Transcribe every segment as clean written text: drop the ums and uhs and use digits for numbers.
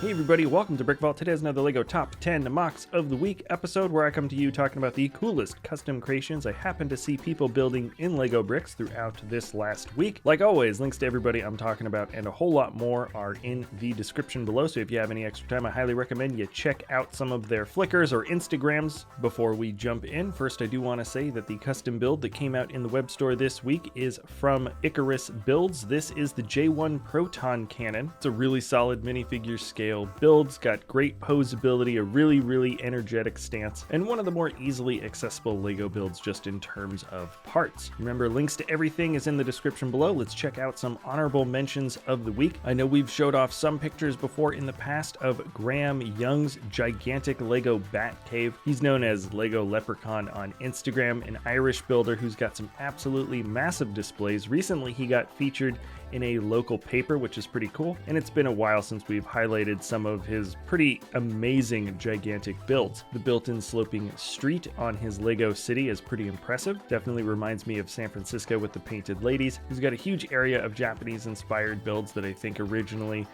Hey everybody, welcome to BrickVault. Today is another LEGO Top 10 MOCs of the Week episode where I come to you talking about the coolest custom creations I happen to see people building in LEGO bricks throughout this last week. Like always, links to everybody I'm talking about and a whole lot more are in the description below, so if you have any extra time, I highly recommend you check out some of their Flickrs or Instagrams. Before we jump in, first I do want to say that the custom build that came out in the web store this week is from Icarus Builds. This is the J1 Proton Cannon. It's a really solid minifigure scale builds, got great posability, a really energetic stance, and one of the more easily accessible LEGO builds just in terms of parts. Remember, links to everything is in the description below. Let's check out some honorable mentions of the week. I know we've showed off some pictures before in the past of Graham Young's gigantic LEGO Bat Cave. He's known as LEGO Leprechaun on Instagram, an Irish builder who's got some absolutely massive displays. Recently, he got featured in a local paper, which is pretty cool, and it's been a while since we've highlighted some of his pretty amazing gigantic builds. The built-in sloping street on his Lego city is pretty impressive. Definitely reminds me of San Francisco with the painted ladies. He's got a huge area of Japanese-inspired builds that I think originally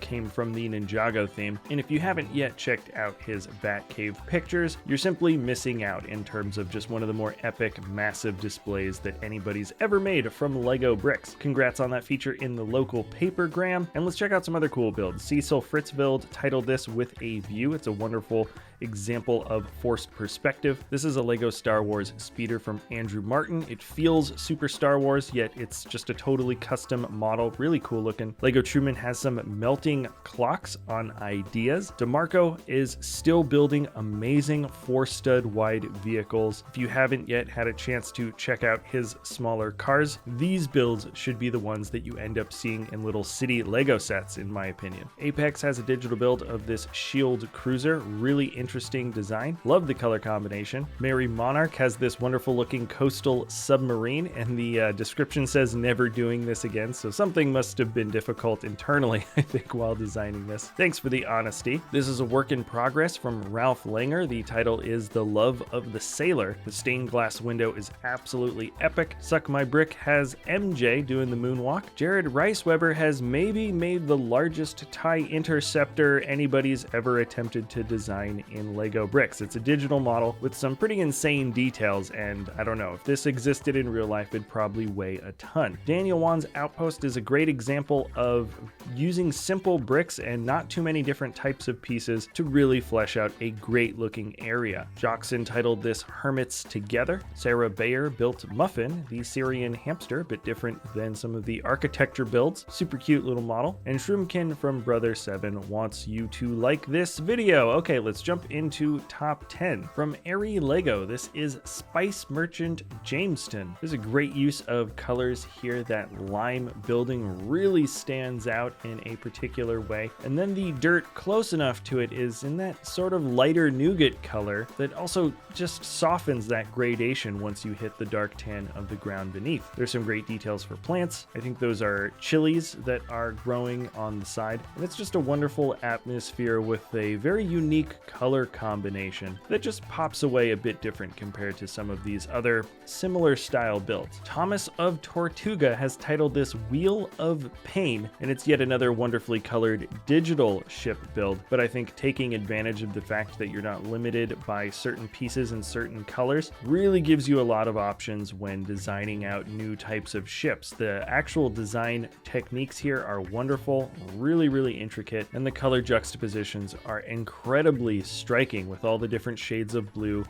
came from the Ninjago theme, and if you haven't yet checked out his Bat Cave pictures, you're simply missing out in terms of just one of the more epic, massive displays that anybody's ever made from Lego bricks. Congrats on that feature in the local papergram, and let's check out some other cool builds. Cecil Fritzveld titled this With a View. It's a wonderful example of forced perspective. This is a LEGO Star Wars speeder from Andrew Martin. It feels super Star Wars, yet it's just a totally custom model, really cool looking. LEGO Truman has some melting clocks on ideas. DeMarco is still building amazing 4-stud wide vehicles. If you haven't yet had a chance to check out his smaller cars, these builds should be the ones that you end up seeing in little city LEGO sets, in my opinion. Apex has a digital build of this Shield Cruiser, really interesting design. Love the color combination. Mary Monarch has this wonderful looking coastal submarine, and the description says never doing this again, so something must have been difficult internally, I think, while designing this. Thanks for the honesty. This is a work in progress from Ralph Langer. The title is The Love of the Sailor. The stained glass window is absolutely epic. Suck My Brick has MJ doing the moonwalk. Jared Riceweber has maybe made the largest TIE interceptor anybody's ever attempted to design in LEGO bricks. It's a digital model with some pretty insane details, and I don't know, if this existed in real life, it'd probably weigh a ton. Daniel Wan's Outpost is a great example of using simple bricks and not too many different types of pieces to really flesh out a great looking area. Jockson titled this Hermits Together. Sarah Bayer built Muffin, the Syrian hamster, a bit different than some of the architecture builds. Super cute little model. And Shroomkin from Brother7 wants you to like this video. Okay, let's jump into top 10. From Airy Lego, this is Spice Merchant Jamestown. There's a great use of colors here. That lime building really stands out in a particular way. And then the dirt close enough to it is in that sort of lighter nougat color that also just softens that gradation once you hit the dark tan of the ground beneath. There's some great details for plants. I think those are chilies that are growing on the side. And it's just a wonderful atmosphere with a very unique color combination that just pops away a bit different compared to some of these other similar style builds. Thomas of Tortuga has titled this Wheel of Pain, and it's yet another wonderfully colored digital ship build, but I think taking advantage of the fact that you're not limited by certain pieces and certain colors really gives you a lot of options when designing out new types of ships. The actual design techniques here are wonderful, really intricate, and the color juxtapositions are incredibly striking with all the different shades of blue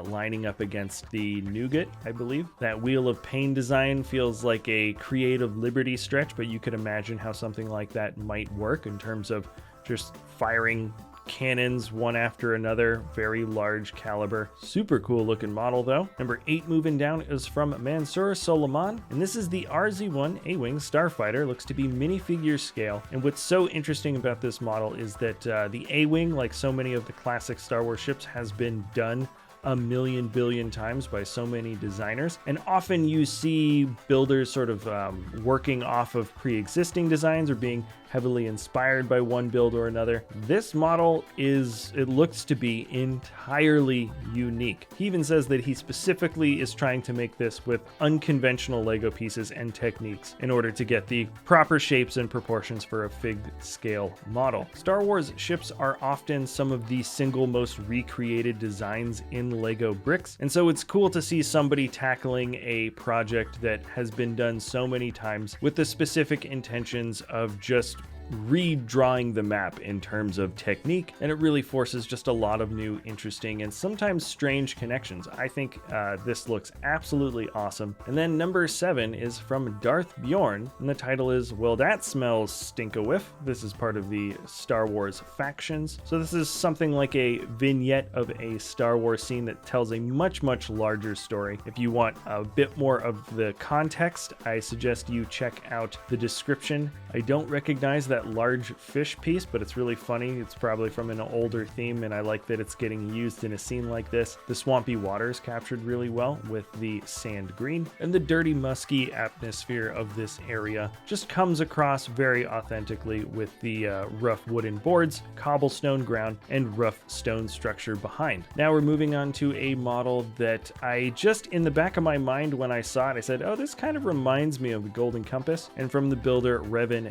lining up against the nougat, I believe. That Wheel of Pain design feels like a creative liberty stretch, but you could imagine how something like that might work in terms of just firing cannons one after another, very large caliber. Super cool looking model though. Number 8 moving down is from Mansur Soeleman, and this is the Rz1 A-Wing Starfighter. Looks to be minifigure scale, and what's so interesting about this model is that the A-Wing, like so many of the classic Star Wars ships, has been done a million billion times by so many designers. And often you see builders sort of working off of pre-existing designs or being heavily inspired by one build or another. This model it looks to be entirely unique. He even says that he specifically is trying to make this with unconventional Lego pieces and techniques in order to get the proper shapes and proportions for a fig scale model. Star Wars ships are often some of the single most recreated designs in Lego bricks, and so it's cool to see somebody tackling a project that has been done so many times with the specific intentions of just redrawing the map in terms of technique, and it really forces just a lot of new, interesting, and sometimes strange connections. I think this looks absolutely awesome. And then number 7 is from Darth Bjorn, and the title is Well That Smells Stinkowiff. This is part of the Star Wars factions. So this is something like a vignette of a Star Wars scene that tells a much larger story. If you want a bit more of the context, I suggest you check out the description. I don't recognize that large fish piece, but it's really funny. It's probably from an older theme, and I like that it's getting used in a scene like this. The swampy water is captured really well with the sand green, and the dirty, musky atmosphere of this area just comes across very authentically with the rough wooden boards, cobblestone ground, and rough stone structure behind. Now we're moving on to a model that I just, in the back of my mind when I saw it, I said, oh, this kind of reminds me of the Golden Compass. And from the builder Revan,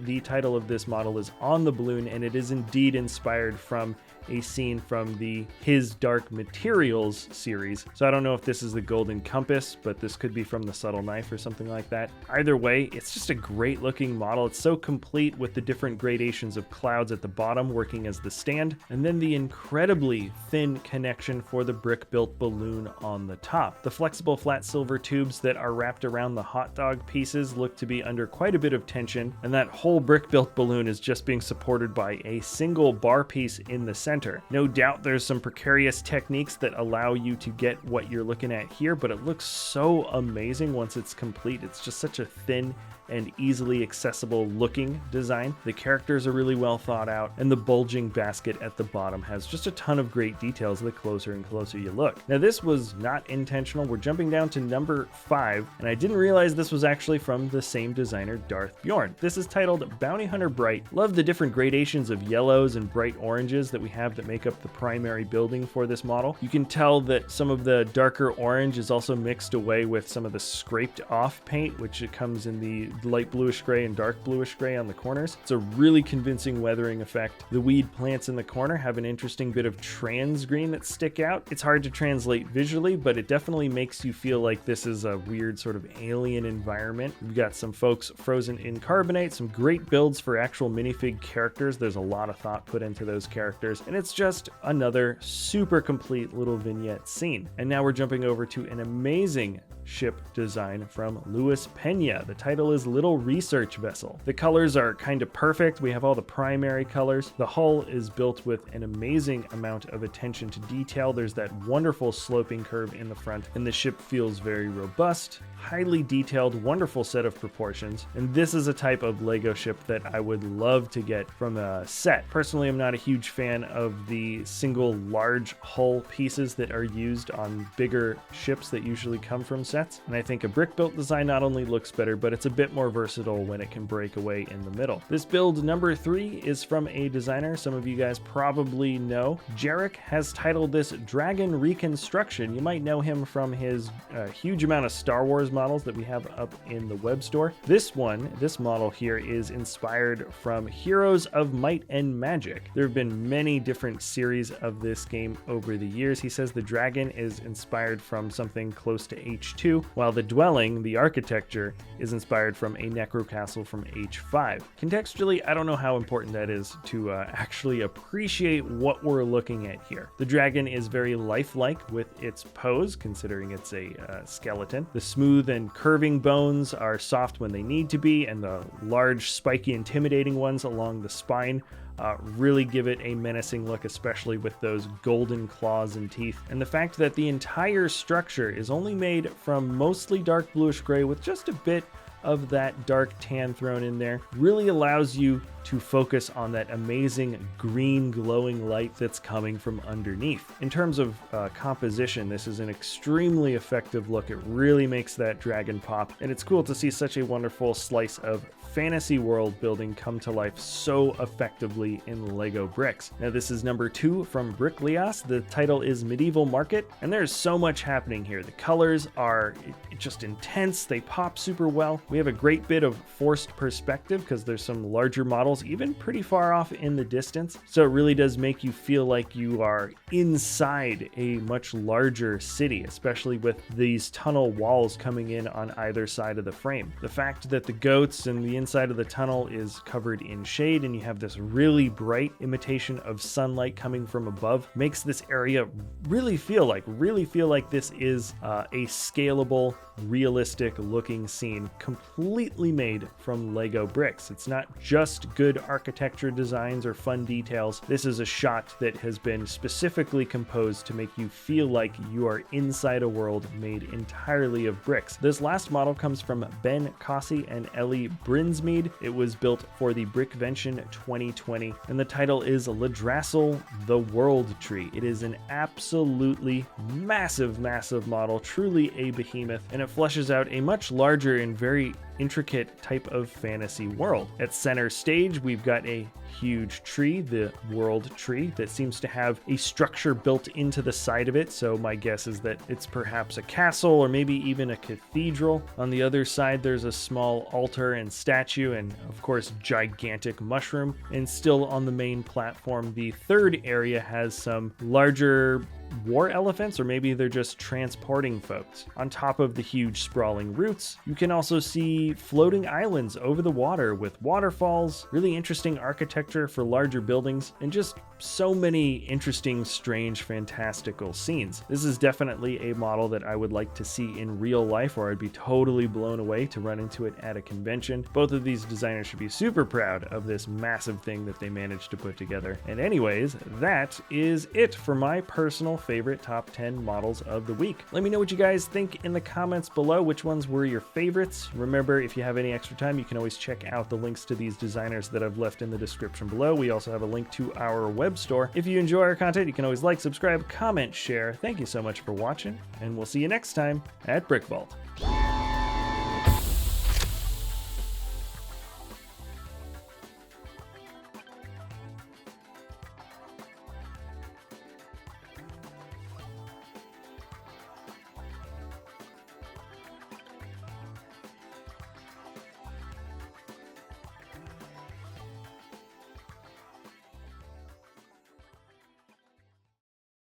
the title of this model is On the Balloon, and it is indeed inspired from a scene from the His Dark Materials series. So I don't know if this is the Golden Compass, but this could be from the Subtle Knife or something like that. Either way, it's just a great looking model. It's so complete with the different gradations of clouds at the bottom working as the stand, and then the incredibly thin connection for the brick-built balloon on the top. The flexible flat silver tubes that are wrapped around the hot dog pieces look to be under quite a bit of tension, and that whole brick-built balloon is just being supported by a single bar piece in the center. No doubt there's some precarious techniques that allow you to get what you're looking at here, but it looks so amazing once it's complete. It's just such a thin and easily accessible looking design. The characters are really well thought out, and the bulging basket at the bottom has just a ton of great details the closer and closer you look. Now this was not intentional. We're jumping down to number 5, and I didn't realize this was actually from the same designer, Darth Bjorn. This is titled Bounty Hunter Bright. Love the different gradations of yellows and bright oranges that we have that make up the primary building for this model. You can tell that some of the darker orange is also mixed away with some of the scraped off paint, which it comes in the light bluish gray and dark bluish gray on the corners. It's a really convincing weathering effect. The weed plants in the corner have an interesting bit of trans green that stick out. It's hard to translate visually, but it definitely makes you feel like this is a weird sort of alien environment. We've got some folks frozen in carbonate, some great builds for actual minifig characters. There's a lot of thought put into those characters, and it's just another super complete little vignette scene. And now we're jumping over to an amazing ship design from Luis Pena. The title is Little Research Vessel. The colors are kind of perfect. We have all the primary colors. The hull is built with an amazing amount of attention to detail. There's that wonderful sloping curve in the front, and the ship feels very robust, highly detailed, wonderful set of proportions. And this is a type of Lego ship that I would love to get from a set. Personally, I'm not a huge fan of the single large hull pieces that are used on bigger ships that usually come from sets. And I think a brick built design not only looks better, but it's a bit more versatile when it can break away in the middle. This build number 3 is from a designer some of you guys probably know. Jerac has titled this Dragon Reconstruction. You might know him from his huge amount of Star Wars models that we have up in the web store. This model here is inspired from Heroes of Might and Magic. There have been many different series of this game over the years. He says the dragon is inspired from something close to H2, while the dwelling, the architecture, is inspired from a necro castle from H5. Contextually, I don't know how important that is to actually appreciate what we're looking at here. The dragon is very lifelike with its pose, considering it's a skeleton. The smooth and curving bones are soft when they need to be, and the large, spiky, intimidating ones along the spine really give it a menacing look, especially with those golden claws and teeth. And the fact that the entire structure is only made from mostly dark bluish gray with just a bit of that dark tan thrown in there really allows you to focus on that amazing green glowing light that's coming from underneath. In terms of composition, this is an extremely effective look. It really makes that dragon pop, and it's cool to see such a wonderful slice of fantasy world building come to life so effectively in Lego bricks. Now this is number 2 from Brickleas. The title is Medieval Market, and there's so much happening here. The colors are just intense. They pop super well. We have a great bit of forced perspective because there's some larger models even pretty far off in the distance. So it really does make you feel like you are inside a much larger city, especially with these tunnel walls coming in on either side of the frame. The fact that the goats and the inside of the tunnel is covered in shade and you have this really bright imitation of sunlight coming from above makes this area really feel like this is a scalable, realistic looking scene completely made from Lego bricks. It's not just good architecture designs or fun details. This is a shot that has been specifically composed to make you feel like you are inside a world made entirely of bricks. This last model comes from Ben Cossy and Ellie Brinsmead. It was built for the Brickvention 2020, and the title is Lydrasyll, the World Tree. It is an absolutely massive model, truly a behemoth, and it fleshes out a much larger and very intricate type of fantasy world. At center stage, we've got a huge tree, the world tree, that seems to have a structure built into the side of it, so my guess is that it's perhaps a castle or maybe even a cathedral. On the other side, there's a small altar and statue, and of course gigantic mushroom. And still on the main platform, the third area has some larger war elephants, or maybe they're just transporting folks. On top of the huge sprawling roots, you can also see floating islands over the water with waterfalls, really interesting architecture for larger buildings, and just so many interesting, strange, fantastical scenes. This is definitely a model that I would like to see in real life, or I'd be totally blown away to run into it at a convention. Both of these designers should be super proud of this massive thing that they managed to put together. And anyways, that is it for my personal favorite top 10 models of the week. Let me know what you guys think in the comments below. Which ones were your favorites? Remember, if you have any extra time, you can always check out the links to these designers that I've left in the description below. We also have a link to our web store. If you enjoy our content, you can always like, subscribe, comment, share. Thank you so much for watching, and we'll see you next time at BrickVault.